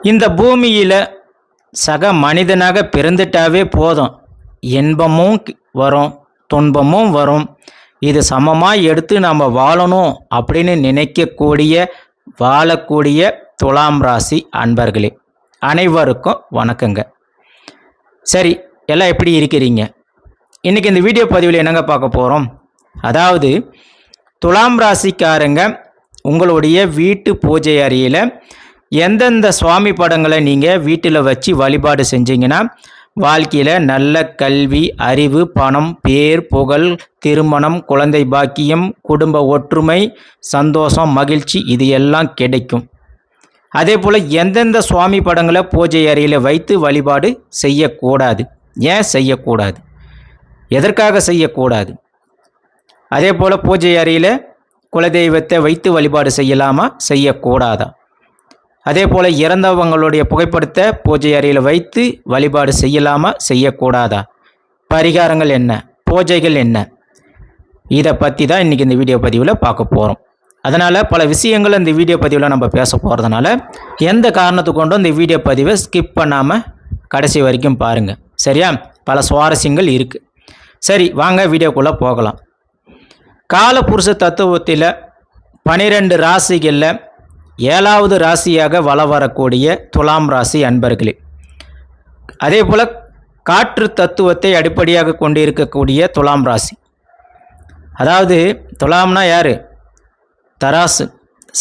இந்த பூமியில் சக மனிதனாக பிறந்துட்டாவே போதும், இன்பமும் வரும் துன்பமும் வரும். இது சமமாக எடுத்து நம்ம வாழணும் அப்படின்னு நினைக்கக்கூடிய வாழக்கூடிய துலாம் ராசி அன்பர்களே அனைவருக்கும் வணக்கங்க. சரி, எல்லாம் எப்படி இருக்கிறீங்க? இன்றைக்கி இந்த வீடியோ பதிவில் என்னங்க பார்க்க போகிறோம், அதாவது துலாம் ராசிக்காரங்க உங்களுடைய வீட்டு பூஜை அறையில் எந்தெந்த சுவாமி படங்களை நீங்கள் வீட்டில் வச்சு வழிபாடு செஞ்சீங்கன்னா வாழ்க்கையில் நல்ல கல்வி, அறிவு, பணம், பேர், புகழ், திருமணம், குழந்தை பாக்கியம், குடும்ப ஒற்றுமை, சந்தோஷம், மகிழ்ச்சி இது எல்லாம் கிடைக்கும். அதே போல் எந்தெந்த சுவாமி படங்களை பூஜை அறையில் வைத்து வழிபாடு செய்யக்கூடாது, ஏன் செய்யக்கூடாது, எதற்காக செய்யக்கூடாது, அதே போல் பூஜை அறையில் குலதெய்வத்தை வைத்து வழிபாடு செய்யலாமா செய்யக்கூடாதா, அதே போல் இறந்தவங்களுடைய புகைப்படத்தை பூஜை அறையில் வைத்து வழிபாடு செய்யலாமா செய்யக்கூடாதா, பரிகாரங்கள் என்ன, பூஜைகள் என்ன, இதை பற்றி தான் இன்றைக்கி இந்த வீடியோ பதிவில் பார்க்க போகிறோம். அதனால் பல விஷயங்கள் இந்த வீடியோ பதிவில் நம்ம பேச போகிறதுனால எந்த காரணத்தை கொண்டும் இந்த வீடியோ பதிவை ஸ்கிப் பண்ணாமல் கடைசி வரைக்கும் பாருங்கள், சரியா? பல சுவாரஸ்யங்கள் இருக்குது. சரி, வாங்க வீடியோக்குள்ளே போகலாம். காலபுருஷ தத்துவத்தில் 12 ராசிகளில் 7வது ராசியாக வலம் வரக்கூடிய துலாம் ராசி அன்பர்களே, அதே போல் காற்று தத்துவத்தை அடிப்படையாக கொண்டு இருக்கக்கூடிய துலாம் ராசி. அதாவது துலாம்னா யார்? தராசு,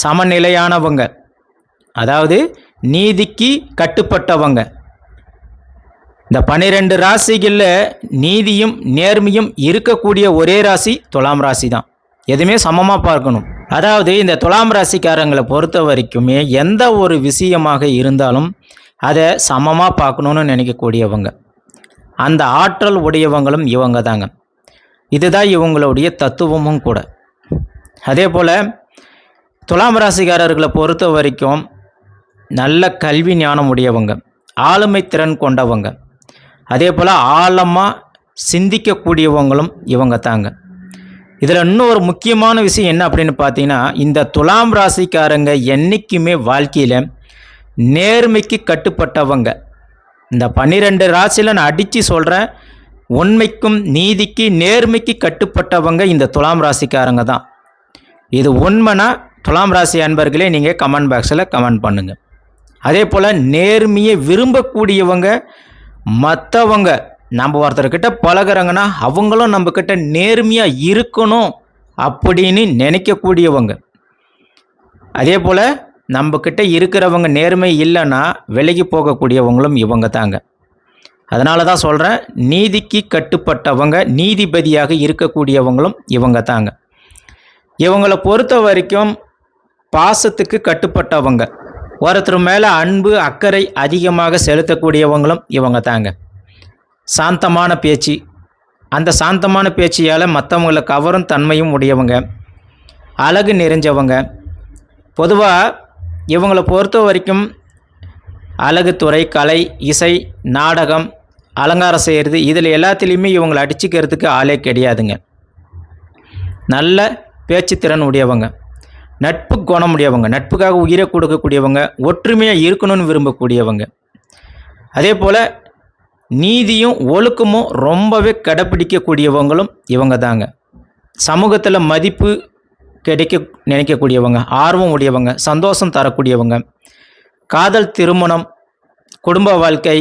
சமநிலையானவங்க, அதாவது நீதிக்கு கட்டுப்பட்டவங்க. இந்த 12 ராசிகளில் நீதியும் நேர்மையும் இருக்கக்கூடிய ஒரே ராசி துலாம் ராசி தான். எதுவுமே சமமாக பார்க்கணும். அதாவது இந்த துலாம் ராசிக்காரங்களை பொறுத்த வரைக்குமே எந்த ஒரு விஷயமாக இருந்தாலும் அதை சமமாக பார்க்கணுன்னு நினைக்கக்கூடியவங்க, அந்த ஆற்றல் உடையவங்களும் இவங்க தாங்க. இதுதான் இவங்களுடைய தத்துவமும் கூட. அதே போல் துலாம் ராசிக்காரர்களை பொறுத்த வரைக்கும் நல்ல கல்வி ஞானம் உடையவங்க, ஆளுமை திறன் கொண்டவங்க, அதே போல் ஆழமாக சிந்திக்கக்கூடியவங்களும் இவங்க தாங்க. இதில் இன்னொரு முக்கியமான விஷயம் என்ன அப்படின்னு பார்த்தீங்கன்னா, இந்த துலாம் ராசிக்காரங்க என்றைக்குமே வாழ்க்கையில் நேர்மைக்கு கட்டுப்பட்டவங்க. இந்த 12 ராசியில் நான் அடித்து சொல்கிறேன், உண்மைக்கும் நீதிக்கு நேர்மைக்கு கட்டுப்பட்டவங்க இந்த துலாம் ராசிக்காரங்க தான். இது உண்மைனா துலாம் ராசி அன்பர்களே நீங்கள் கமெண்ட் பாக்ஸில் கமெண்ட் பண்ணுங்கள். அதே போல் நேர்மையை விரும்பக்கூடியவங்க, மற்றவங்க நம்ம ஒருத்தர்கிட்ட பழகிறாங்கன்னா அவங்களும் நம்மக்கிட்ட நேர்மையாக இருக்கணும் அப்படின்னு நினைக்கக்கூடியவங்க. அதே போல் நம்மக்கிட்ட இருக்கிறவங்க நேர்மை இல்லைன்னா விலகி போகக்கூடியவங்களும் இவங்க தாங்க. அதனால தான் சொல்கிறேன், நீதிக்கு கட்டுப்பட்டவங்க, நீதிபதியாக இருக்கக்கூடியவங்களும் இவங்க தாங்க. இவங்களை பொறுத்த வரைக்கும் பாசத்துக்கு கட்டுப்பட்டவங்க, ஒருத்தர் மேலே அன்பு அக்கறை அதிகமாக செலுத்தக்கூடியவங்களும் இவங்க தாங்க. சாந்தமான பேச்சு, அந்த சாந்தமான பேச்சியால் மற்றவங்களை கவரும் தன்மையும் உடையவங்க, அழகு நிறைஞ்சவங்க. பொதுவாக இவங்களை பொறுத்த வரைக்கும் அழகுத்துறை, கலை, இசை, நாடகம், அலங்காரம் செய்கிறது இதில் எல்லாத்துலேயுமே இவங்களை அடிச்சுக்கிறதுக்கு ஆளே கிடையாதுங்க. நல்ல பேச்சுத்திறன் உடையவங்க, நட்பு குணம் உடையவங்க, நட்புக்காக உயிரை கொடுக்கக்கூடியவங்க, ஒற்றுமையாக இருக்கணும்னு விரும்பக்கூடியவங்க. அதே போல் நீதியும் ஒழுக்கமும் ரொம்பவே கடைப்பிடிக்கக்கூடியவங்களும் இவங்க தாங்க. சமூகத்தில் மதிப்பு கிடைக்க நினைக்கக்கூடியவங்க, ஆர்வம் உடையவங்க, சந்தோஷம் தரக்கூடியவங்க, காதல், திருமணம், குடும்ப வாழ்க்கை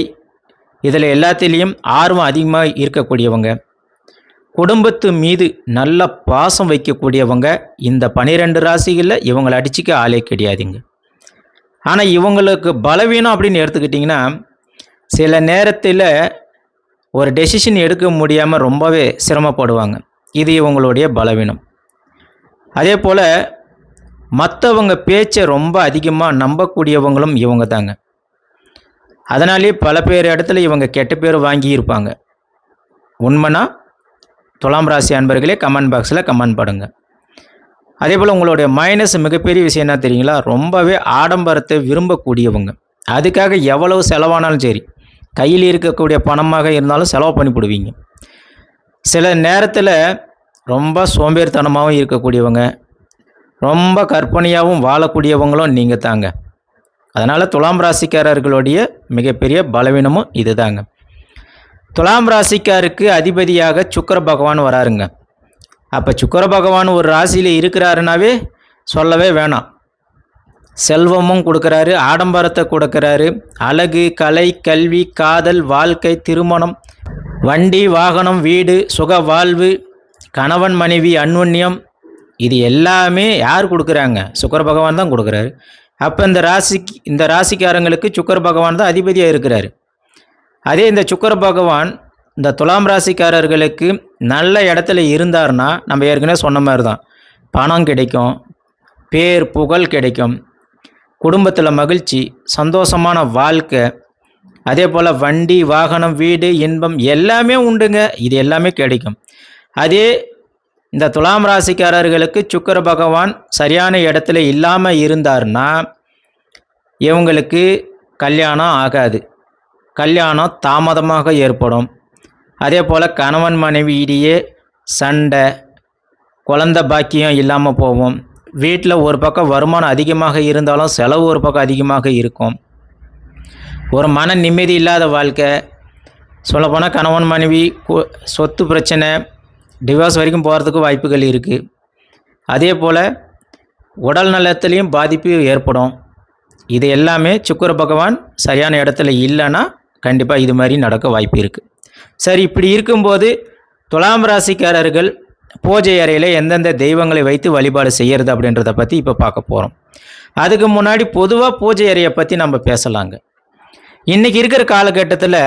இதில் எல்லாத்திலையும் ஆர்வம் அதிகமாக இருக்கக்கூடியவங்க, குடும்பத்து மீது நல்ல பாசம் வைக்கக்கூடியவங்க. இந்த 12 ராசிகளில் இவங்களை அடிச்சிக்க ஆளே கிடையாதுங்க. ஆனால் இவங்களுக்கு பலவீனம் அப்படின்னு எடுத்துக்கிட்டிங்கன்னா, சில நேரத்தில் ஒரு டெசிஷன் எடுக்க முடியாமல் ரொம்பவே சிரமப்படுவாங்க. இது இவங்களுடைய பலவீனம். அதே போல் மற்றவங்க பேச்சை ரொம்ப அதிகமாக நம்பக்கூடியவங்களும் இவங்க தாங்க. அதனாலே பல பேர் இடத்துல இவங்க கெட்ட பேர் வாங்கியிருப்பாங்க. உண்மைனா துலாம் ராசி அன்பர்களே கமெண்ட் பாக்ஸில் கமெண்ட் பண்ணுங்க. அதே போல் உங்களுடைய மைனஸ் மிகப்பெரிய விஷயம் என்ன தெரியுங்களா, ரொம்பவே ஆடம்பரத்தை விரும்பக்கூடியவங்க. அதுக்காக எவ்வளவு செலவானாலும் சரி, கையில் இருக்கக்கூடிய பணமாக இருந்தாலும் செலவு பண்ணி போடுவீங்க. சில நேரத்தில் ரொம்ப சோம்பேறித்தனமாகவும் இருக்கக்கூடியவங்க, ரொம்ப கற்பனையாகவும் வாழக்கூடியவங்களும் நீங்கள் தாங்க. அதனால் துலாம் ராசிக்காரர்களுடைய மிகப்பெரிய பலவீனமும் இதுதாங்க. துலாம் ராசிக்காருக்கு அதிபதியாக சுக்கிர பகவான் வராருங்க. அப்போ சுக்கிர பகவான் ஒரு ராசியில் இருக்கிறாருனாவே சொல்லவே வேணாம். செல்வமும் கொடுக்குறாரு, ஆடம்பரத்தை கொடுக்குறாரு, அழகு, கலை, கல்வி, காதல், வாழ்க்கை, திருமணம், வண்டி, வாகனம், வீடு, சுக வாழ்வு, கணவன் மனைவி அன்யோன்யம், இது எல்லாமே யார் கொடுக்குறாங்க? சுக்கிர பகவான் தான் கொடுக்குறாரு. அப்போ இந்த ராசிக்காரங்களுக்கு சுக்கிர பகவான் தான் அதிபதியாக இருக்கிறாரு. அதே இந்த சுக்கிர பகவான் இந்த துலாம் ராசிக்காரர்களுக்கு நல்ல இடத்துல இருந்தார்னா, நம்ம ஏற்கனவே சொன்ன மாதிரி தான், பணம் கிடைக்கும், பேர் புகழ் கிடைக்கும், குடும்பத்தில் மகிழ்ச்சி, சந்தோஷமான வாழ்க்கை, அதே போல் வண்டி, வாகனம், வீடு, இன்பம் எல்லாமே உண்டுங்க. இது எல்லாமே கிடைக்கும். அதே இந்த துலாம் ராசிக்காரர்களுக்கு சுக்கிர பகவான் சரியான இடத்துல இல்லாமல் இருந்தார்னா இவங்களுக்கு கல்யாணம் ஆகாது, கல்யாணம் தாமதமாக ஏற்படும். அதே போல் கணவன் மனைவி இடையே சண்டை, குழந்தை பாக்கியம் இல்லாமல் போகும். வீட்டில் ஒரு பக்கம் வருமானம் அதிகமாக இருந்தாலும் செலவு ஒரு பக்கம் அதிகமாக இருக்கும். ஒரு மன நிம்மதி இல்லாத வாழ்க்கை, சொல்லப்போனால் கணவன் மனைவி சொத்து பிரச்சனை, டிவோர்ஸ் வரைக்கும் போகிறதுக்கு வாய்ப்புகள் இருக்குது. அதே போல் உடல் நலத்துலேயும் பாதிப்பு ஏற்படும். இது எல்லாமே சுக்கிர பகவான் சரியான இடத்துல இல்லைன்னா கண்டிப்பாக இது மாதிரி நடக்க வாய்ப்பு இருக்குது. சரி, இப்படி இருக்கும்போது துலாம் ராசிக்காரர்கள் பூஜை அறையில் எந்தெந்த தெய்வங்களை வைத்து வழிபாடு செய்கிறது அப்படின்றத பற்றி இப்போ பார்க்க போகிறோம். அதுக்கு முன்னாடி பொதுவாக பூஜை அறையை பற்றி நம்ம பேசலாங்க. இன்றைக்கி இருக்கிற காலகட்டத்தில்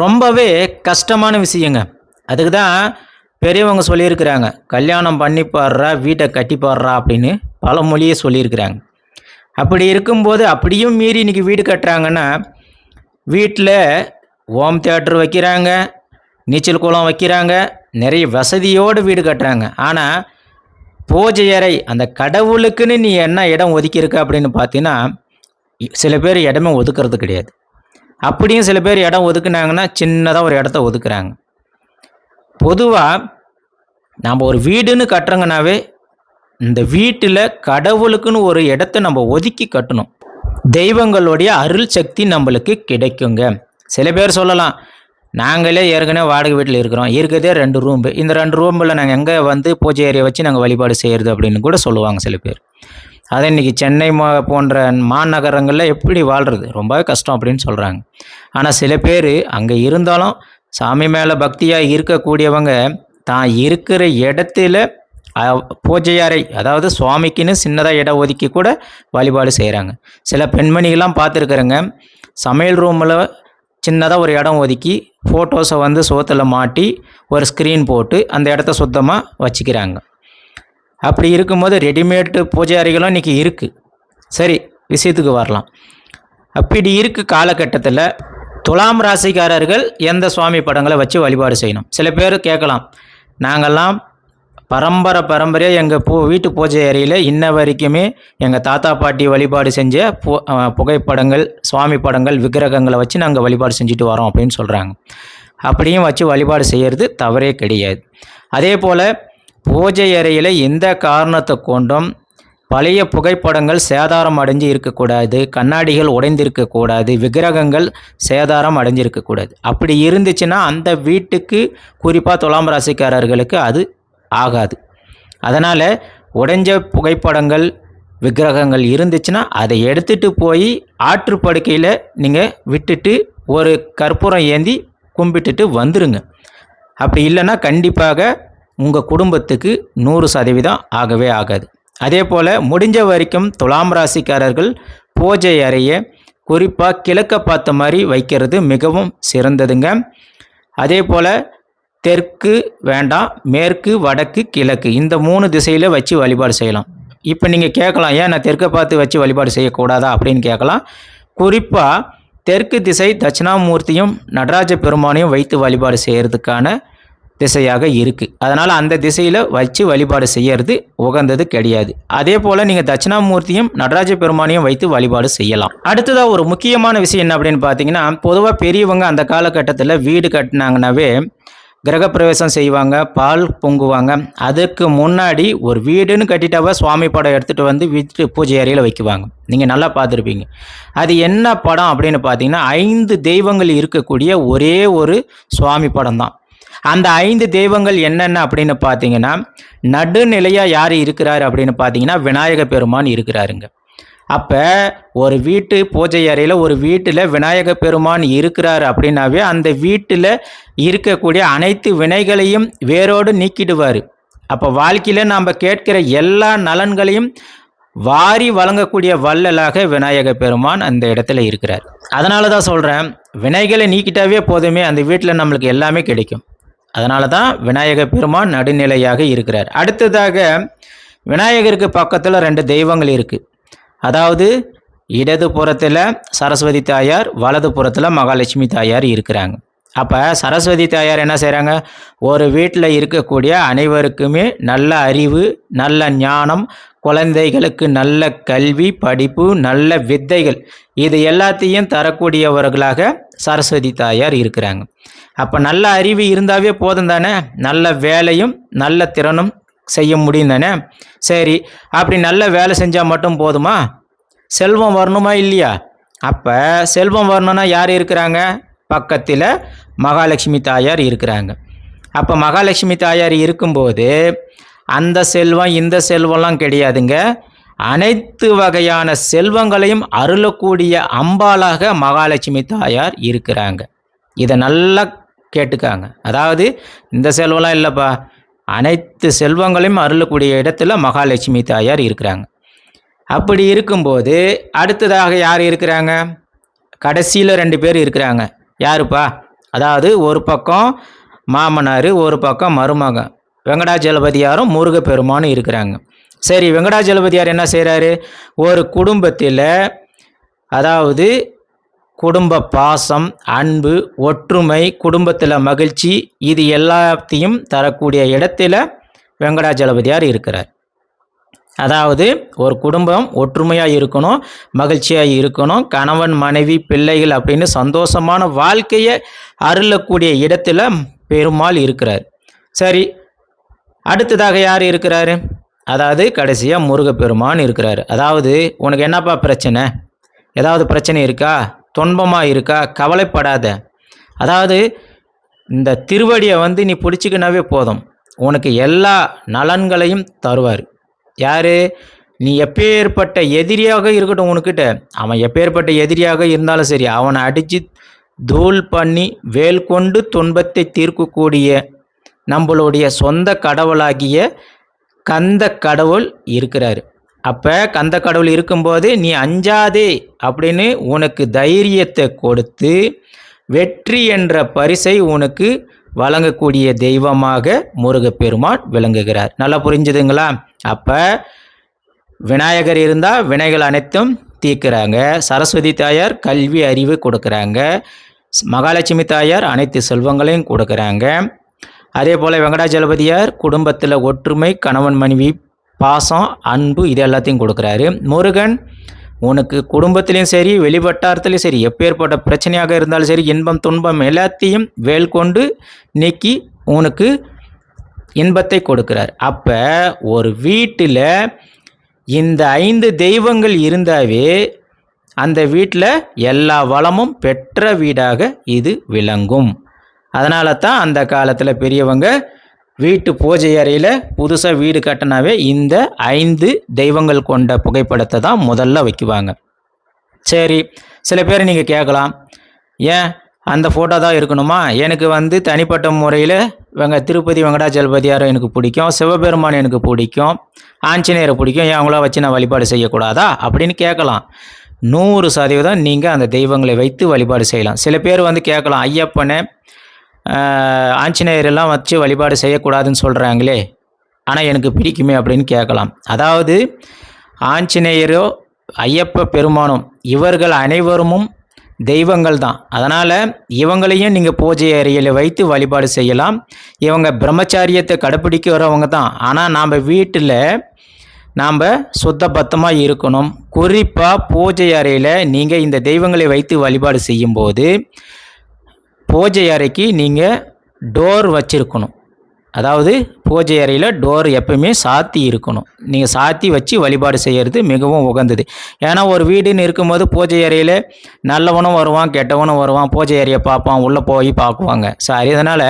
ரொம்பவே கஷ்டமான விஷயங்க. அதுக்கு தான் பெரியவங்க சொல்லியிருக்கிறாங்க, கல்யாணம் பண்ணி பாடுறா, வீட்டை கட்டி பாடுறா அப்படின்னு பல மொழியே சொல்லியிருக்கிறாங்க. அப்படி இருக்கும்போது அப்படியும் மீறி இன்றைக்கி வீடு கட்டுறாங்கன்னா, வீட்டில் ஹோம் தியேட்டர் வைக்கிறாங்க, நீச்சல் குளம் வைக்கிறாங்க, நிறைய வசதியோடு வீடு கட்டுறாங்க. ஆனால் பூஜை அறை, அந்த கடவுளுக்குன்னு நீ என்ன இடம் ஒதுக்கியிருக்க அப்படின்னு பார்த்தீங்கன்னா, சில பேர் இடமே ஒதுக்கிறது கிடையாது. அப்படியும் சில பேர் இடம் ஒதுக்குனாங்கன்னா சின்னதாக ஒரு இடத்த ஒதுக்குறாங்க. பொதுவாக நாம் ஒரு வீடுன்னு கட்டுறோங்கனாவே இந்த வீட்டில் கடவுளுக்குன்னு ஒரு இடத்த நம்ம ஒதுக்கி கட்டணும். தெய்வங்களுடைய அருள் சக்தி நம்மளுக்கு கிடைக்குங்க. சில பேர் சொல்லலாம், நாங்களே ஏற்கனவே வாடகை வீட்டில் இருக்கிறோம், இருக்கிறதே 2 ரூம்பு, இந்த 2 ரூமில் நாங்கள் எங்கே வந்து பூஜை ஏரியை வச்சு நாங்கள் வழிபாடு செய்கிறது அப்படின்னு கூட சொல்லுவாங்க சில பேர். அதை இன்றைக்கி சென்னை போன்ற மாநகரங்களில் எப்படி வாழ்கிறது ரொம்பவே கஷ்டம் அப்படின்னு சொல்கிறாங்க. ஆனால் சில பேர் அங்கே இருந்தாலும் சாமி மேலே பக்தியாக இருக்கக்கூடியவங்க தான் இருக்கிற இடத்துல பூஜை அறை, அதாவது சுவாமிக்குன்னு சின்னதாக இடம் ஒதுக்கி கூட வழிபாடு செய்கிறாங்க. சில பெண்மணிகள்லாம் பார்த்துருக்குறேங்க, சமையல் ரூமில் சின்னதாக ஒரு இடம் ஒதுக்கி ஃபோட்டோஸை வந்து சுவத்தில் மாட்டி ஒரு ஸ்க்ரீன் போட்டு அந்த இடத்த சுத்தமாக வச்சுக்கிறாங்க. அப்படி இருக்கும்போது ரெடிமேடு பூஜை அறைகளும் இன்றைக்கி இருக்குது. சரி, விஷயத்துக்கு வரலாம். அப்படி இருக்க காலகட்டத்தில் துலாம் ராசிக்காரர்கள் எந்த சுவாமி படங்களை வச்சு வழிபாடு செய்யணும்? சில பேர் கேட்கலாம், நாங்கள்லாம் பரம்பரையாக எங்கள் வீட்டு பூஜை அறையில் இன்ன வரைக்குமே எங்கள் தாத்தா பாட்டி வழிபாடு செஞ்ச புகைப்படங்கள், சுவாமி படங்கள், விக்கிரகங்களை வச்சு நாங்கள் வழிபாடு செஞ்சுட்டு வரோம் அப்படின்னு சொல்கிறாங்க. அப்படியும் வச்சு வழிபாடு செய்கிறது தவறே கிடையாது. அதே போல் பூஜை அறையில் எந்த காரணத்தை கொண்டும் பழைய புகைப்படங்கள் சேதாரம் அடைஞ்சு இருக்கக்கூடாது, கண்ணாடிகள் உடைந்திருக்கக்கூடாது, விக்கிரகங்கள் சேதாரம் அடைஞ்சிருக்கக்கூடாது. அப்படி இருந்துச்சுன்னா அந்த வீட்டுக்கு, குறிப்பாக துலாம் ராசிக்காரர்களுக்கு அது ஆகாது. அதனால் உடைஞ்ச புகைப்படங்கள், விக்கிரகங்கள் இருந்துச்சுன்னா அதை எடுத்துகிட்டு போய் ஆற்றுப்படுக்கையில் நீங்கள் விட்டுட்டு ஒரு கற்பூரம் ஏந்தி கும்பிட்டுட்டு வந்துடுங்க. அப்படி இல்லைன்னா கண்டிப்பாக உங்கள் குடும்பத்துக்கு 100% ஆகவே ஆகாது. அதே போல் முடிஞ்ச வரைக்கும் துலாம் ராசிக்காரர்கள் பூஜை அறையை குறிப்பாக கிழக்க பார்த்த மாதிரி வைக்கிறது மிகவும் சிறந்ததுங்க. அதே போல் தெற்கு வேண்டாம், மேற்கு, வடக்கு, கிழக்கு இந்த 3 திசையில் வச்சு வழிபாடு செய்யலாம். இப்போ நீங்கள் கேட்கலாம், ஏன் நான் தெற்கை பார்த்து வச்சு வழிபாடு செய்யக்கூடாதா அப்படின்னு கேட்கலாம். குறிப்பாக தெற்கு திசை தட்சிணாமூர்த்தியும் நடராஜ பெருமானையும் வைத்து வழிபாடு செய்கிறதுக்கான திசையாக இருக்குது. அதனால் அந்த திசையில் வச்சு வழிபாடு செய்கிறது உகந்தது கிடையாது. அதே போல் நீங்கள் தட்சிணாமூர்த்தியும் நடராஜ பெருமானையும் வைத்து வழிபாடு செய்யலாம். அடுத்ததாக ஒரு முக்கியமான விஷயம் என்ன அப்படின்னு பார்த்தீங்கன்னா, பொதுவாக பெரியவங்க அந்த காலகட்டத்தில் வீடு கட்டினாங்கன்னாவே கிரகப்பிரவேசம் செய்வாங்க, பால் பொங்குவாங்க. அதுக்கு முன்னாடி ஒரு வீடுன்னு கட்டிட்டாவா சுவாமி படம் எடுத்துகிட்டு வந்து வீட்டு பூஜை அறையில் வைக்குவாங்க. நீங்கள் நல்லா பார்த்துருப்பீங்க. அது என்ன படம் அப்படின்னு பார்த்தீங்கன்னா 5 தெய்வங்கள் இருக்கக்கூடிய ஒரே ஒரு சுவாமி படம் தான். அந்த 5 தெய்வங்கள் என்னென்ன அப்படின்னு பார்த்தீங்கன்னா, நடுநிலையாக யார் இருக்கிறார் அப்படின்னு பார்த்தீங்கன்னா விநாயக பெருமான் இருக்கிறாருங்க. அப்போ ஒரு வீட்டு பூஜை அறையில் ஒரு வீட்டில் விநாயக பெருமான் இருக்கிறார் அப்படின்னாவே அந்த வீட்டில் இருக்கக்கூடிய அனைத்து வினைகளையும் வேரோடு நீக்கிடுவார். அப்போ வாழ்க்கையில் நாம் கேட்கிற எல்லா நலன்களையும் வாரி வழங்கக்கூடிய வள்ளலாக விநாயக பெருமான் அந்த இடத்துல இருக்கிறார். அதனால தான் சொல்கிறேன், வினைகளை நீக்கிட்டாவே போதுமே அந்த வீட்டில் நம்மளுக்கு எல்லாமே கிடைக்கும். அதனால தான் விநாயக பெருமான் நடுநிலையாக இருக்கிறார். அடுத்ததாக விநாயகருக்கு பக்கத்தில் 2 தெய்வங்கள் இருக்குது. அதாவது இடது புறத்தில் சரஸ்வதி தாயார், வலது புறத்தில் மகாலட்சுமி தாயார் இருக்கிறாங்க. அப்போ சரஸ்வதி தாயார் என்ன செய்கிறாங்க, ஒரு வீட்டில் இருக்கக்கூடிய அனைவருக்குமே நல்ல அறிவு, நல்ல ஞானம், குழந்தைகளுக்கு நல்ல கல்வி, படிப்பு, நல்ல வித்தைகள் இது எல்லாத்தையும் தரக்கூடியவர்களாக சரஸ்வதி தாயார் இருக்கிறாங்க. அப்போ நல்ல அறிவு இருந்தாவே போதும் தானே, நல்ல வேலையும் நல்ல திறனும் செய்ய முடியும் தானே. சரி, அப்படி நல்ல வேலை செஞ்சால் மட்டும் போதுமா? செல்வம் வரணுமா இல்லையா? அப்போ செல்வம் வரணும்னா யார் இருக்கிறாங்க? பக்கத்தில் மகாலட்சுமி தாயார் இருக்கிறாங்க. அப்போ மகாலட்சுமி தாயார் இருக்கும்போது அந்த செல்வம் இந்த செல்வம்லாம் கிடையாதுங்க. அனைத்து வகையான செல்வங்களையும் அருளக்கூடிய அம்பாளாக மகாலட்சுமி தாயார் இருக்கிறாங்க. இதை நல்லா கேட்டுக்காங்க. அதாவது இந்த செல்வம்லாம் இல்லைப்பா, அனைத்து செல்வங்களையும் அருளக்கூடிய இடத்துல மகாலட்சுமி தாயார் இருக்கிறாங்க. அப்படி இருக்கும்போது அடுத்ததாக யார் இருக்கிறாங்க? கடைசியில் 2 பேர் இருக்கிறாங்க. யாருப்பா? அதாவது ஒரு பக்கம் மாமனார், ஒரு பக்கம் மருமகன் வெங்கடாஜலபதியாரும் முருகப்பெருமானும் இருக்கிறாங்க. சரி, வெங்கடாஜலபதியார் என்ன செய்கிறாரு? ஒரு குடும்பத்தில் அதாவது குடும்ப பாசம், அன்பு, ஒற்றுமை, குடும்பத்தில் மகிழ்ச்சி இது எல்லாத்தையும் தரக்கூடிய இடத்துல வெங்கடாஜலபதியார் இருக்கிறார். அதாவது ஒரு குடும்பம் ஒற்றுமையாக இருக்கணும், மகிழ்ச்சியாக இருக்கணும், கணவன் மனைவி பிள்ளைகள் அப்படின்னு சந்தோஷமான வாழ்க்கையை அருளக்கூடிய இடத்துல பெருமாள் இருக்கிறார். சரி, அடுத்ததாக யார் இருக்கிறாரு? அதாவது கடைசியாக முருகப்பெருமான் இருக்கிறார். அதாவது உனக்கு என்னப்பா பிரச்சனை? ஏதாவது பிரச்சனை இருக்கா? துன்பமாக இருக்கா? கவலைப்படாத. அதாவது இந்த திருவடியை நீ பிடிச்சிக்கினாவே போதும், உனக்கு எல்லா நலன்களையும் தருவார். யார்? நீ எப்பேற்பட்ட எதிரியாக இருக்கட்டும் உனக்கிட்ட, அவன் எப்பேற்பட்ட எதிரியாக இருந்தாலும் சரி, அவனை அடித்து தூள் பண்ணி வேல் கொண்டு துன்பத்தை தீர்க்கக்கூடிய நம்மளுடைய சொந்த கடவுளாகிய கந்த கடவுள் இருக்கிறார். அப்போ கந்த கடவுள் இருக்கும்போது நீ அஞ்சாதே அப்படின்னு உனக்கு தைரியத்தை கொடுத்து வெற்றி என்ற பரிசை உனக்கு வழங்கக்கூடிய தெய்வமாக முருகப்பெருமான் விளங்குகிறார். நல்லா புரிஞ்சுதுங்களா? அப்போ விநாயகர் இருந்தால் வினைகள் அனைத்தும் தீர்க்கிறாங்க, சரஸ்வதி தாயார் கல்வி அறிவு கொடுக்குறாங்க, மகாலட்சுமி தாயார் அனைத்து செல்வங்களையும் கொடுக்குறாங்க. அதே போல் வெங்கடாஜலபதியார் குடும்பத்தில் ஒற்றுமை, கணவன் மனைவி பாசம், அன்பு இது எல்லாத்தையும் கொடுக்குறாரு. முருகன் உனக்கு குடும்பத்திலையும் சரி வெளிவட்டாரத்துலையும் சரி எப்பேற்பட்ட பிரச்சனையாக இருந்தாலும் சரி இன்பம் துன்பம் எல்லாத்தையும் வேல் கொண்டு நீக்கி உனக்கு இன்பத்தை கொடுக்கிறார். அப்போ ஒரு வீட்டில் இந்த 5 தெய்வங்கள் இருந்தாவே அந்த வீட்டில் எல்லா வளமும் பெற்ற வீடாக இது விளங்கும். அதனால தான் அந்த காலத்தில் பெரியவங்க வீட்டு பூஜை அறையில் புதுசாக வீடு கட்டினாவே இந்த 5 தெய்வங்கள் கொண்ட புகைப்படத்தை தான் முதல்ல வைக்குவாங்க. சரி, சில பேர் நீங்கள் கேட்கலாம், ஏன் அந்த ஃபோட்டோ தான் இருக்கணுமா? எனக்கு தனிப்பட்ட முறையில் திருப்பதி வெங்கடாஜலபதியார் எனக்கு பிடிக்கும், சிவபெருமான் எனக்கு பிடிக்கும், ஆஞ்சநேயரை பிடிக்கும், ஏன் அவங்கள வச்சு நான் வழிபாடு செய்யக்கூடாதா அப்படின்னு கேட்கலாம். 100% நீங்கள் அந்த தெய்வங்களை வைத்து வழிபாடு செய்யலாம். சில பேர் கேட்கலாம், ஐயப்பனை ஆஞ்சநேயரெல்லாம் வச்சு வழிபாடு செய்யக்கூடாதுன்னு சொல்கிறாங்களே, ஆனால் எனக்கு பிடிக்குமே அப்படின்னு கேட்கலாம். அதாவது ஆஞ்சநேயரோ ஐயப்ப பெருமானும் இவர்கள் அனைவரும் தெய்வங்கள் தான். அதனால் இவங்களையும் நீங்கள் பூஜை அறையில் வைத்து வழிபாடு செய்யலாம். இவங்க பிரம்மச்சாரியத்தை கடைப்பிடிக்கிறவங்க தான். ஆனால் நாம் வீட்டில் நாம் சுத்தபத்தமாக இருக்கணும். குறிப்பாக பூஜை அறையில் நீங்கள் இந்த தெய்வங்களை வைத்து வழிபாடு செய்யும்போது பூஜை அறைக்கு நீங்கள் டோர் வச்சுருக்கணும். அதாவது பூஜை அறையில் டோர் எப்பவுமே சாத்தி இருக்கணும். நீங்கள் சாத்தி வச்சு வழிபாடு செய்கிறது மிகவும் உகந்தது. ஏன்னா ஒரு வீடுன்னு இருக்கும்போது பூஜை அறையில் நல்லவனும் வருவான், கெட்டவனும் வருவான், பூஜை அறையை பார்ப்பான், உள்ளே போய் பார்க்குவாங்க. சரி, அதனால்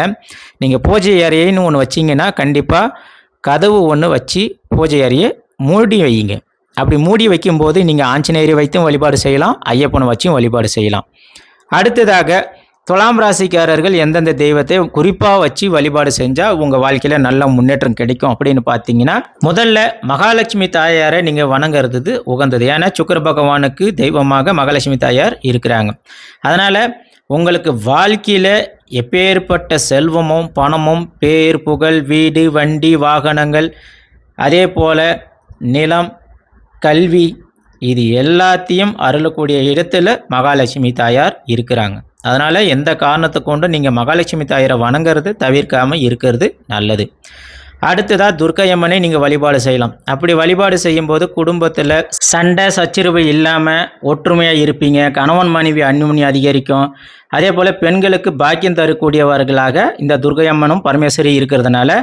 நீங்கள் பூஜை அறையின்னு ஒன்று வச்சிங்கன்னா கண்டிப்பாக கதவு ஒன்று வச்சு பூஜை அறையை மூடி வையுங்க. அப்படி மூடி வைக்கும்போது நீங்கள் ஆஞ்சநேயரை வைத்தும் வழிபாடு செய்யலாம், ஐயப்பனை வச்சும் வழிபாடு செய்யலாம். அடுத்ததாக துலாம் ராசிக்காரர்கள் எந்தெந்த தெய்வத்தை குறிப்பாக வச்சு வழிபாடு செஞ்சால் உங்கள் வாழ்க்கையில் நல்ல முன்னேற்றம் கிடைக்கும் அப்படின்னு பார்த்தீங்கன்னா, முதல்ல மகாலட்சுமி தாயாரை நீங்கள் வணங்குறது உகந்தது. ஏன்னா சுக்கிர பகவானுக்கு தெய்வமாக மகாலட்சுமி தாயார் இருக்கிறாங்க. அதனால் உங்களுக்கு வாழ்க்கையில் எப்பேற்பட்ட செல்வமும் பணமும் பேர் புகழ் வீடு வண்டி வாகனங்கள் அதே போல் நிலம் கல்வி இது எல்லாத்தையும் அருளக்கூடிய இடத்துல மகாலட்சுமி தாயார் இருக்கிறாங்க. அதனால் எந்த காரணத்தை கொண்டு நீங்கள் மகாலட்சுமி தாயாரை வணங்குறது தவிர்க்காமல் இருக்கிறது நல்லது. அடுத்ததாக துர்க்கையம்மனை நீங்கள் வழிபாடு செய்யலாம். அப்படி வழிபாடு செய்யும்போது குடும்பத்தில் சண்டை சச்சரவு இல்லாமல் ஒற்றுமையாக இருப்பீங்க. கணவன் மனைவி அந்யோன்யம் அதிகரிக்கும். அதே போல் பெண்களுக்கு பாக்கியம் தரக்கூடியவர்களாக இந்த துர்க்கையம்மனும் பரமேஸ்வரி இருக்கிறதுனால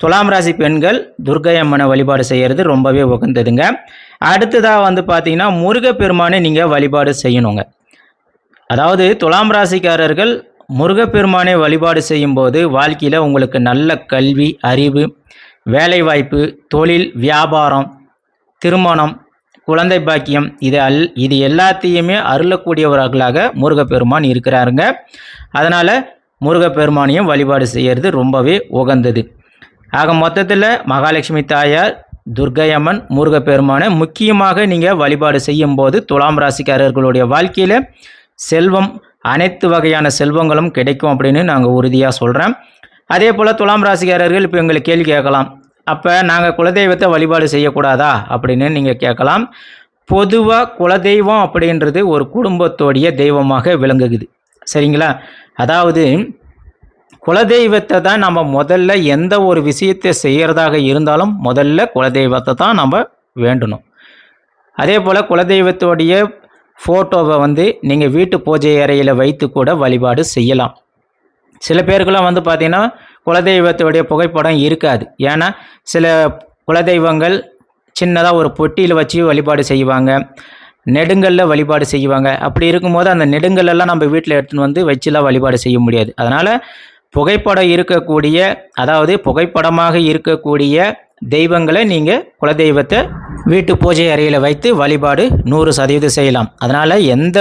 துலாம் ராசி பெண்கள் துர்க்கையம்மனை வழிபாடு செய்கிறது ரொம்பவே உகந்ததுங்க. அடுத்ததாக பார்த்தீங்கன்னா முருகப்பெருமானை நீங்கள் வழிபாடு செய்யணுங்க. அதாவது துலாம் ராசிக்காரர்கள் முருகப்பெருமானை வழிபாடு செய்யும்போது வாழ்க்கையில் உங்களுக்கு நல்ல கல்வி அறிவு வேலைவாய்ப்பு தொழில் வியாபாரம் திருமணம் குழந்தை பாக்கியம் இது எல்லாத்தையுமே அருளக்கூடியவர்களாக முருகப்பெருமான் இருக்கிறாருங்க. அதனால் முருகப்பெருமானையும் வழிபாடு செய்கிறது ரொம்பவே உகந்தது. ஆக மொத்தத்தில் மகாலட்சுமி தாயார் துர்க்கையம்மன் முருகப்பெருமானை முக்கியமாக நீங்கள் வழிபாடு செய்யும்போது துலாம் ராசிக்காரர்களுடைய வாழ்க்கையில் செல்வம் அனைத்து வகையான செல்வங்களும் கிடைக்கும் அப்படின்னு நாங்கள் உறுதியாக சொல்கிறேன். அதே போல் துலாம் ராசிக்காரர்கள் இப்போ எங்களுக்கு கேள்வி கேட்கலாம், அப்போ நாங்கள் குலதெய்வத்தை வழிபாடு செய்யக்கூடாதா அப்படின்னு நீங்கள் கேட்கலாம். பொதுவாக குலதெய்வம் அப்படின்றது ஒரு குடும்பத்தோடைய தெய்வமாக விளங்குது, சரிங்களா? அதாவது குலதெய்வத்தை தான் நம்ம முதல்ல எந்த ஒரு விஷயத்தை செய்கிறதாக இருந்தாலும் முதல்ல குலதெய்வத்தை தான் நம்ம வேண்டணும். அதே போல் குலதெய்வத்தோடைய ஃபோட்டோவை நீங்கள் வீட்டு பூஜை அறையில் வைத்து கூட வழிபாடு செய்யலாம். சில பேருக்கெல்லாம் பார்த்திங்கன்னா குலதெய்வத்தோடைய புகைப்படம் இருக்காது. ஏன்னா சில குலதெய்வங்கள் சின்னதாக ஒரு பொட்டியில் வச்சு வழிபாடு செய்வாங்க, நெடுங்கல்ல வழிபாடு செய்வாங்க. அப்படி இருக்கும்போது அந்த நெடுங்கல்லாம் நம்ம வீட்டில் எடுத்துன்னு வச்சுலாம் வழிபாடு செய்ய முடியாது. அதனால் புகைப்படம் இருக்கக்கூடிய அதாவது புகைப்படமாக இருக்கக்கூடிய தெய்வங்களை நீங்கள் குலதெய்வத்தை வீட்டு பூஜை அறையில் வைத்து வழிபாடு 100% செய்யலாம். அதனால் எந்த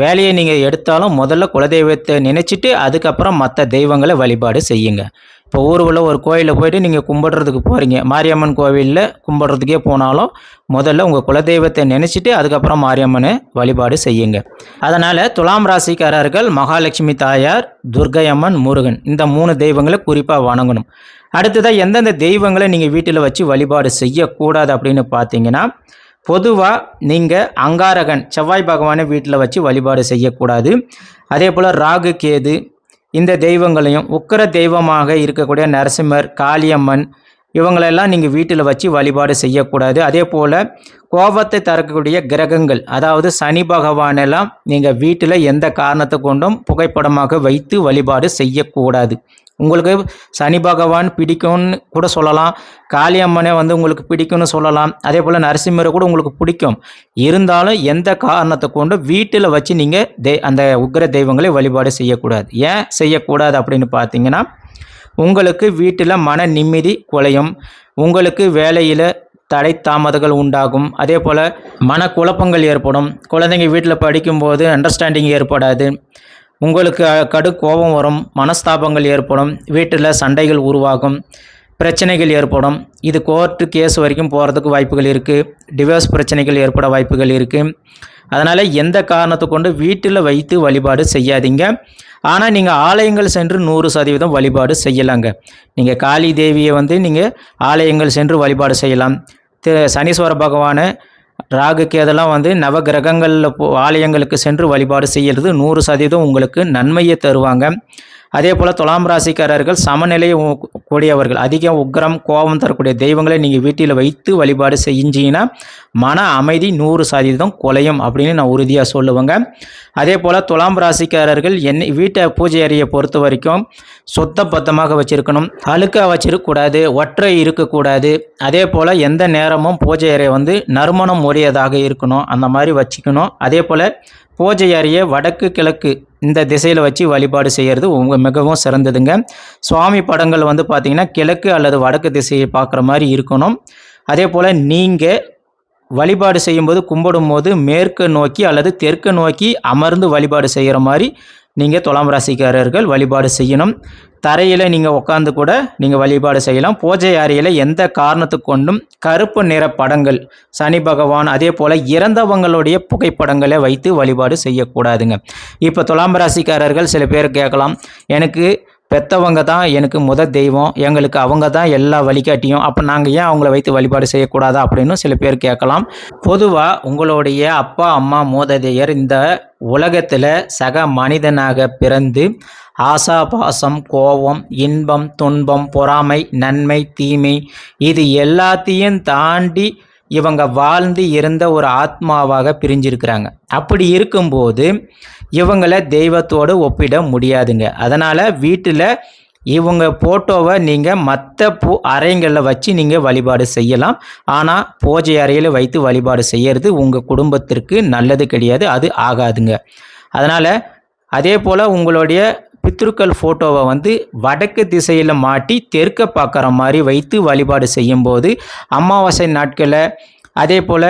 வேலையை நீங்கள் எடுத்தாலும் முதல்ல குலதெய்வத்தை நினச்சிட்டு அதுக்கப்புறம் மற்ற தெய்வங்களை வழிபாடு செய்யுங்க. இப்போ ஊருக்குள்ள ஒரு கோயிலில் போய்ட்டு நீங்கள் கும்பிட்றதுக்கு போகிறீங்க, மாரியம்மன் கோவிலில் கும்பிட்றதுக்கே போனாலும் முதல்ல உங்கள் குலதெய்வத்தை நினச்சிட்டு அதுக்கப்புறம் மாரியம்மனை வழிபாடு செய்யுங்க. அதனால் துலாம் ராசிக்காரர்கள் மகாலட்சுமி தாயார் துர்க்கையம்மன் முருகன் இந்த 3 தெய்வங்களை குறிப்பாக வணங்கணும். அடுத்ததாக எந்தெந்த தெய்வங்களை நீங்கள் வீட்டில் வச்சு வழிபாடு செய்யக்கூடாது அப்படின்னு பார்த்தீங்கன்னா, பொதுவாக நீங்கள் அங்காரகன் செவ்வாய் பகவானை வீட்டில் வச்சு வழிபாடு செய்யக்கூடாது. அதே போல் ராகு கேது இந்த தெய்வங்களையும் உக்கிர தெய்வமாக இருக்கக்கூடிய நரசிம்மர் காளியம்மன் இவங்களெல்லாம் நீங்கள் வீட்டில் வச்சு வழிபாடு செய்யக்கூடாது. அதே போல் கோபத்தை தரக்கூடிய கிரகங்கள் அதாவது சனி பகவானெல்லாம் நீங்கள் வீட்டில் எந்த காரணத்தை கொண்டும் புகைப்படமாக வைத்து வழிபாடு செய்யக்கூடாது. உங்களுக்கு சனி பகவான் பிடிக்கும்னு கூட சொல்லலாம், காளியம்மனை உங்களுக்கு பிடிக்கும்னு சொல்லலாம், அதே போல் நரசிம்மரை கூட உங்களுக்கு பிடிக்கும். இருந்தாலும் எந்த காரணத்தை கொண்டு வீட்டில் வச்சு நீங்கள் அந்த உக்கிர தெய்வங்களை வழிபாடு செய்யக்கூடாது. ஏன் செய்யக்கூடாது அப்படின்னு பார்த்தீங்கன்னா, உங்களுக்கு வீட்டில் மன நிம்மதி குலையும், உங்களுக்கு வேலையில் தடை தாமதங்கள் உண்டாகும், அதே போல் மனக்குழப்பங்கள் ஏற்படும், குழந்தைங்க வீட்டில் படிக்கும்போது அண்டர்ஸ்டாண்டிங் ஏற்படாது, உங்களுக்கு கடு கோபம் வரும், மனஸ்தாபங்கள் ஏற்படும், வீட்டில் சண்டைகள் உருவாகும், பிரச்சனைகள் ஏற்படும். இது கோர்ட்டு கேஸ் வரைக்கும் போகிறதுக்கு வாய்ப்புகள் இருக்குது, டிவோர்ஸ் பிரச்சனைகள் ஏற்பட வாய்ப்புகள் இருக்குது. அதனால் எந்த காரணத்தை கொண்டு வீட்டில் வைத்து வழிபாடு செய்யாதீங்க. ஆனால் நீங்கள் ஆலயங்கள் சென்று 100% வழிபாடு செய்யலாங்க. நீங்கள் காளி தேவியை நீங்கள் ஆலயங்கள் சென்று வழிபாடு செய்யலாம். சனீஸ்வர பகவானை ராகுக்கு அதெல்லாம் நவகிரகங்களில் ஆலயங்களுக்கு சென்று வழிபாடு செய்கிறது 100% உங்களுக்கு நன்மையை தருவாங்க. அதே போல் துலாம் ராசிக்காரர்கள் சமநிலையை கூடியவர்கள், அதிகம் உக்கிரம் கோபம் தரக்கூடிய தெய்வங்களை நீங்கள் வீட்டில் வைத்து வழிபாடு செஞ்சீங்கன்னா மன அமைதி 100% குலையும் அப்படின்னு நான் உறுதியாக சொல்லுவேங்க. அதே போல் துலாம் ராசிக்காரர்கள் வீட்டை பூஜை அறையை பொறுத்த வரைக்கும் சுத்தபத்தமாக வச்சுருக்கணும், அழுக்காக வச்சிருக்கக்கூடாது, ஒற்றை இருக்கக்கூடாது. அதே போல் எந்த நேரமும் பூஜை அறை நறுமணம் உரியதாக இருக்கணும், அந்த மாதிரி வச்சுக்கணும். அதே போல் பூஜை அறையை வடக்கு கிழக்கு இந்த திசையில் வச்சு வழிபாடு செய்கிறது மிகவும் சிறந்ததுங்க. சுவாமி படங்கள் பார்த்திங்கன்னா கிழக்கு அல்லது வடக்கு திசையை பார்க்குற மாதிரி இருக்கணும். அதே போல் நீங்கள் வழிபாடு செய்யும்போது கும்பிடும் போது மேற்கு நோக்கி அல்லது தெற்கு நோக்கி அமர்ந்து வழிபாடு செய்கிற மாதிரி நீங்கள் துலாம் ராசிக்காரர்கள் வழிபாடு செய்யணும். தரையில் நீங்கள் உட்காந்து கூட நீங்கள் வழிபாடு செய்யலாம். பூஜை அறையில் எந்த காரணத்துக்கு கொண்டும் கருப்பு நிற படங்கள், சனி பகவான் அதே போல் இறந்தவங்களுடைய புகைப்படங்களை வைத்து வழிபாடு செய்யக்கூடாதுங்க. இப்போ துலாம் ராசிக்காரர்கள் சில பேர் கேட்கலாம், எனக்கு பெற்றவங்க தான் எனக்கு முதல் தெய்வம், எங்களுக்கு அவங்க தான் எல்லா வழிகாட்டியும், அப்போ நாங்கள் ஏன் அவங்கள வைத்து வழிபாடு செய்யக்கூடாதா அப்படின்னு சில பேர் கேட்கலாம். பொதுவாக உங்களுடைய அப்பா அம்மா மூதாதையர் இந்த உலகத்தில் சக மனிதனாக பிறந்து ஆசா பாசம் கோபம் இன்பம் துன்பம் பொறாமை நன்மை தீமை இது எல்லாத்தையும் தாண்டி இவங்க வாழ்ந்து இருந்த ஒரு ஆத்மாவாக பிரிஞ்சிருக்கிறாங்க. அப்படி இருக்கும்போது இவங்களை தெய்வத்தோடு ஒப்பிட முடியாதுங்க. அதனால் வீட்டில் இவங்க ஃபோட்டோவை நீங்கள் மற்ற அறைங்களில் வச்சு நீங்கள் வழிபாடு செய்யலாம். ஆனால் பூஜை அறையில் வைத்து வழிபாடு செய்கிறது உங்கள் குடும்பத்திற்கு நல்லது கிடையாது, அது ஆகாதுங்க. அதனால் அதே போல் உங்களுடைய பித்ருக்கள் ஃபோட்டோவை வடக்கு திசையில் மாட்டி தெற்க பார்க்குற மாதிரி வைத்து வழிபாடு செய்யும்போது அமாவாசை நாட்களில் அதே போல்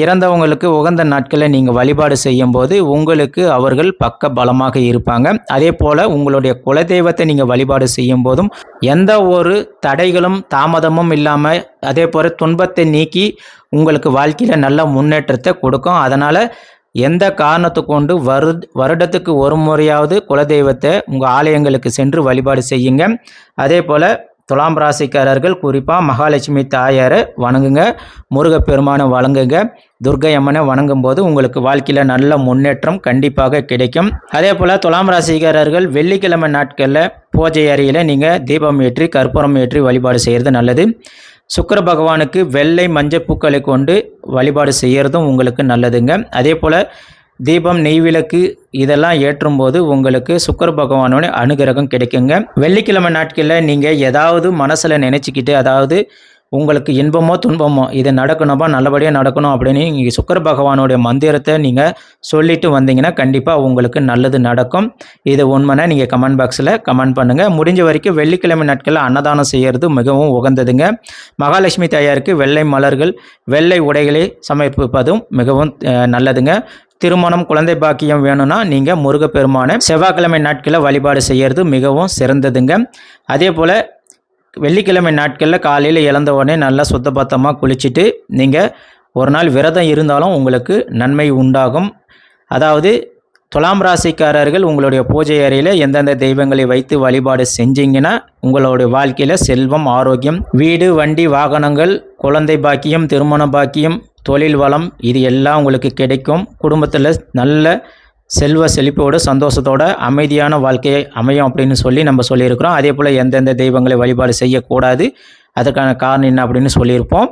இறந்தவங்களுக்கு உகந்த நாட்களில் நீங்கள் வழிபாடு செய்யும்போது உங்களுக்கு அவர்கள் பக்க பலமாக இருப்பாங்க. அதே போல் உங்களுடைய குலதெய்வத்தை நீங்கள் வழிபாடு செய்யும் போதும் எந்த ஒரு தடைகளும் தாமதமும் இல்லாமல் அதே போல் துன்பத்தை நீக்கி உங்களுக்கு வாழ்க்கையில் நல்ல முன்னேற்றத்தை கொடுக்கும். அதனால் எந்த காரணத்தை கொண்டு வருடத்துக்கு ஒரு முறையாவது குலதெய்வத்தை உங்கள் ஆலயங்களுக்கு சென்று வழிபாடு செய்யுங்க. அதே போல் துலாம் ராசிக்காரர்கள் குறிப்பாக மகாலட்சுமி தாயாரை வணங்குங்க, முருகப்பெருமானை வணங்குங்க, துர்க்கை அம்மனை வணங்கும் போது உங்களுக்கு வாழ்க்கையில் நல்ல முன்னேற்றம் கண்டிப்பாக கிடைக்கும். அதே போல் துலாம் ராசிக்காரர்கள் வெள்ளிக்கிழமை நாட்களில் பூஜை அறையில் நீங்கள் தீபம் ஏற்றி கற்பூரம் ஏற்றி வழிபாடு செய்கிறது நல்லது. சுக்கிர பகவானுக்கு வெள்ளை மஞ்சள் பூக்களை கொண்டு வழிபாடு செய்கிறதும் உங்களுக்கு நல்லதுங்க. அதே போல் தீபம் நெய்விளக்கு இதெல்லாம் ஏற்றும் போது உங்களுக்கு சுக்கிர பகவானோட அனுகிரகம் கிடைக்குங்க. வெள்ளிக்கிழமை நாட்களில் நீங்கள் ஏதாவது மனசில் நினச்சிக்கிட்டு, அதாவது உங்களுக்கு இன்பமோ துன்பமோ இது நடக்கணுமா நல்லபடியாக நடக்கணும் அப்படின்னு நீங்கள் சுக்கிர பகவானுடைய மந்திரத்தை நீங்கள் சொல்லிட்டு வந்தீங்கன்னா கண்டிப்பாக உங்களுக்கு நல்லது நடக்கும். இது உண்மைனா நீங்கள் கமெண்ட் பாக்ஸில் கமெண்ட் பண்ணுங்கள். முடிஞ்ச வரைக்கும் வெள்ளிக்கிழமை நாட்களில் அன்னதானம் செய்கிறது மிகவும் உகந்ததுங்க. மகாலட்சுமி தாயாருக்கு வெள்ளை மலர்கள் வெள்ளை உடைகளை சமர்ப்பிப்பதும் மிகவும் நல்லதுங்க. திருமணம் குழந்தை பாக்கியம் வேணும்னா நீங்கள் முருகப்பெருமான செவ்வாய்க்கிழமை நாட்களில் வழிபாடு செய்கிறது மிகவும் சிறந்ததுங்க. அதே போல் வெள்ளிக்கிழமை நாட்களில் காலையில் எழுந்த உடனே நல்லா சுத்தபத்தமாக குளிச்சுட்டு நீங்கள் ஒரு நாள் விரதம் இருந்தாலும் உங்களுக்கு நன்மை உண்டாகும். அதாவது துலாம் ராசிக்காரர்கள் உங்களுடைய பூஜை அறையில் எந்தெந்த தெய்வங்களை வைத்து வழிபாடு செஞ்சீங்கன்னா உங்களுடைய வாழ்க்கையில் செல்வம் ஆரோக்கியம் வீடு வண்டி வாகனங்கள் குழந்தை பாக்கியம் திருமண பாக்கியம் தொழில் வளம் இது எல்லாம் உங்களுக்கு கிடைக்கும். குடும்பத்தில் நல்ல செல்வ செழிப்போடு சந்தோஷத்தோட அமைதியான வாழ்க்கையை அமையும் அப்படின்னு சொல்லி நம்ம சொல்லியிருக்கிறோம். அதே போல் எந்தெந்த தெய்வங்களை வழிபாடு செய்யக்கூடாது அதுக்கான காரணம் என்ன அப்படின்னு சொல்லியிருப்போம்.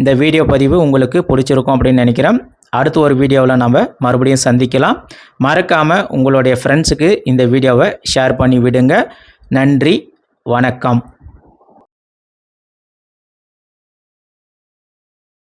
இந்த வீடியோ பதிவு உங்களுக்கு பிடிச்சிருக்கும் அப்படின்னு நினைக்கிறேன். அடுத்த ஒரு வீடியோவில் நம்ம மறுபடியும் சந்திக்கலாம். மறக்காமல் உங்களுடைய ஃப்ரெண்ட்ஸுக்கு இந்த வீடியோவை ஷேர் பண்ணி விடுங்க. நன்றி, வணக்கம்.